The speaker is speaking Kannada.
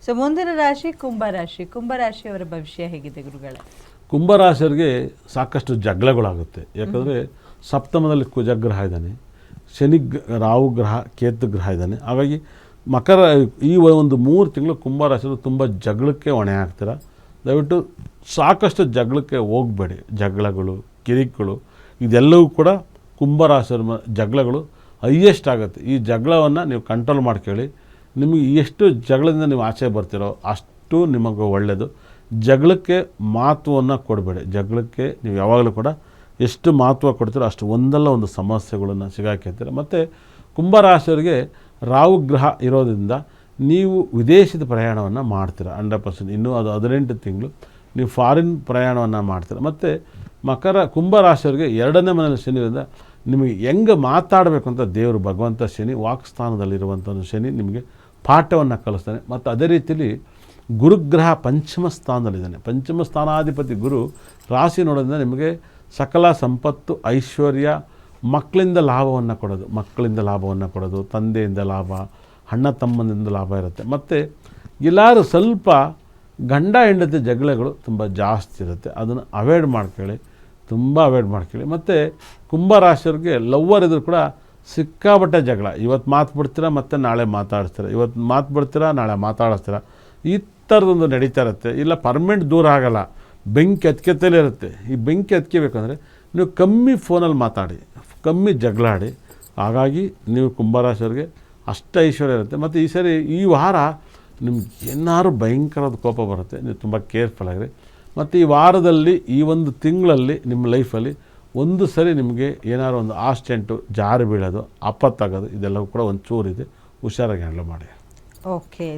ಸೊ ಮುಂದಿನ ರಾಶಿ ಕುಂಭರಾಶಿ. ಕುಂಭರಾಶಿಯವರ ಭವಿಷ್ಯ ಹೇಗಿದೆ ಗುರುಗಳೇ? ಕುಂಭರಾಶಿಯವರಿಗೆ ಸಾಕಷ್ಟು ಜಗಳಗಳಾಗುತ್ತೆ. ಯಾಕಂದರೆ ಸಪ್ತಮದಲ್ಲಿ ಕುಜಗ್ರಹ ಇದ್ದಾನೆ, ಶನಿ ರಾಹು ಗ್ರಹ, ಕೇತು ಗ್ರಹ ಇದ್ದಾನೆ. ಹಾಗಾಗಿ ಈ ಒಂದು 3 ತಿಂಗಳು ಕುಂಭರಾಶಿಯವರು ತುಂಬ ಜಗಳಕ್ಕೆ ಹೊಣೆ ಆಗ್ತೀರ. ದಯವಿಟ್ಟು ಸಾಕಷ್ಟು ಜಗಳಕ್ಕೆ ಹೋಗಬೇಡಿ. ಜಗಳಗಳು, ಕಿರಿಕುಗಳು ಇದೆಲ್ಲವೂ ಕೂಡ ಕುಂಭರಾಶಿಯವರ ಜಗಳಗಳು ಹೈಯೆಸ್ಟ್ ಆಗುತ್ತೆ. ಈ ಜಗಳವನ್ನು ನೀವು ಕಂಟ್ರೋಲ್ ಮಾಡ್ಕೊಳ್ಳಿ. ನಿಮಗೆ ಎಷ್ಟು ಜಗಳದಿಂದ ನೀವು ಆಚೆ ಬರ್ತೀರೋ ಅಷ್ಟು ನಿಮಗೆ ಒಳ್ಳೆಯದು. ಜಗಳಕ್ಕೆ ಮಹತ್ವವನ್ನು ಕೊಡಬೇಡಿ. ಜಗಳಕ್ಕೆ ನೀವು ಯಾವಾಗಲೂ ಕೂಡ ಎಷ್ಟು ಮಹತ್ವ ಕೊಡ್ತೀರೋ ಅಷ್ಟು ಒಂದಲ್ಲ ಒಂದು ಸಮಸ್ಯೆಗಳನ್ನು ಸಿಗಾಕಿರ್ತೀರ. ಮತ್ತು ಕುಂಭರಾಶಿಯವರಿಗೆ ರಾಹು ಗ್ರಹ ಇರೋದ್ರಿಂದ ನೀವು ವಿದೇಶದ ಪ್ರಯಾಣವನ್ನು ಮಾಡ್ತೀರ 100%. ಇನ್ನೂ ಅದು 18 ತಿಂಗಳು ನೀವು ಫಾರಿನ್ ಪ್ರಯಾಣವನ್ನು ಮಾಡ್ತೀರ. ಮತ್ತು ಕುಂಭರಾಶಿಯವರಿಗೆ 2ನೇ ಮನೆಯಲ್ಲಿ ಶನಿಯಿಂದ ನಿಮಗೆ ಹೆಂಗೆ ಮಾತಾಡಬೇಕು ಅಂತ ದೇವರು ಭಗವಂತ ಶನಿ ವಾಕ್ಸ್ಥಾನದಲ್ಲಿರುವಂಥ ಶನಿ ನಿಮಗೆ ಪಾಠವನ್ನು ಕಲಿಸ್ತಾನೆ. ಮತ್ತು ಅದೇ ರೀತಿಯಲ್ಲಿ ಗುರುಗ್ರಹ ಪಂಚಮ ಸ್ಥಾನದಲ್ಲಿದ್ದಾನೆ. ಪಂಚಮ ಸ್ಥಾನಾಧಿಪತಿ ಗುರು ರಾಶಿ ನೋಡೋದ್ರಿಂದ ನಿಮಗೆ ಸಕಲ ಸಂಪತ್ತು, ಐಶ್ವರ್ಯ, ಮಕ್ಕಳಿಂದ ಲಾಭವನ್ನು ಕೊಡೋದು, ತಂದೆಯಿಂದ ಲಾಭ, ಅಣ್ಣ ತಮ್ಮನಿಂದ ಲಾಭ ಇರುತ್ತೆ. ಮತ್ತು ಎಲ್ಲರೂ ಸ್ವಲ್ಪ ಗಂಡ ಹೆಂಡತಿ ಜಗಳಗಳು ತುಂಬ ಜಾಸ್ತಿ ಇರುತ್ತೆ. ಅದನ್ನು ಅವಾಯ್ಡ್ ಮಾಡ್ಕೊಳ್ಳಿ, ತುಂಬ ಅವಾಯ್ಡ್ ಮಾಡ್ಕೊಳ್ಳಿ. ಮತ್ತು ಕುಂಭರಾಶಿಯವ್ರಿಗೆ ಲವ್ವರ್ ಇದ್ರೂ ಕೂಡ ಸಿಕ್ಕಾಬಟ್ಟೆ ಜಗಳ. ಇವತ್ತು ಮಾತು ಬಿಡ್ತೀರಾ, ಮತ್ತು ನಾಳೆ ಮಾತಾಡಿಸ್ತೀರ, ಇವತ್ತು ಮಾತು ಬಿಡ್ತೀರಾ, ನಾಳೆ ಮಾತಾಡಿಸ್ತೀರ. ಈ ಥರದೊಂದು ನಡೀತಾ ಇರುತ್ತೆ. ಇಲ್ಲ ಪರ್ಮನೆಂಟ್ ದೂರ ಆಗಲ್ಲ, ಬೆಂಕಿ ಹತ್ಕೆತಲೇ ಇರುತ್ತೆ. ಈ ಬೆಂಕಿ ಹತ್ಕೋಬೇಕಂದ್ರೆ ನೀವು ಕಮ್ಮಿ ಫೋನಲ್ಲಿ ಮಾತಾಡಿ, ಕಮ್ಮಿ ಜಗಳಾಡಿ. ಹಾಗಾಗಿ ನೀವು ಕುಂಭರಾಶಿಯವ್ರಿಗೆ ಅಷ್ಟು ಐಶ್ವರ್ಯ ಇರುತ್ತೆ. ಮತ್ತು ಈ ವಾರ ನಿಮ್ಗೆ ಏನಾದ್ರು ಭಯಂಕರವಾದ ಕೋಪ ಬರುತ್ತೆ. ನೀವು ತುಂಬ ಕೇರ್ಫುಲ್ ಆಗಿರಿ. ಮತ್ತು ಈ ವಾರದಲ್ಲಿ, ಈ ಒಂದು ತಿಂಗಳಲ್ಲಿ ನಿಮ್ಮ ಲೈಫಲ್ಲಿ ಒಂದು ಸರಿ ನಿಮಗೆ ಏನಾದ್ರು ಒಂದು ಆಕ್ಸಿಡೆಂಟು, ಜಾರಿ ಬೀಳೋದು, ಆಪತ್ತಾಗೋದು ಇದೆಲ್ಲವೂ ಕೂಡ ಒಂದು ಚೂರಿದೆ. ಹುಷಾರಾಗಿ ಹ್ಯಾಂಡಲ್ ಮಾಡಿ. ಓಕೆ.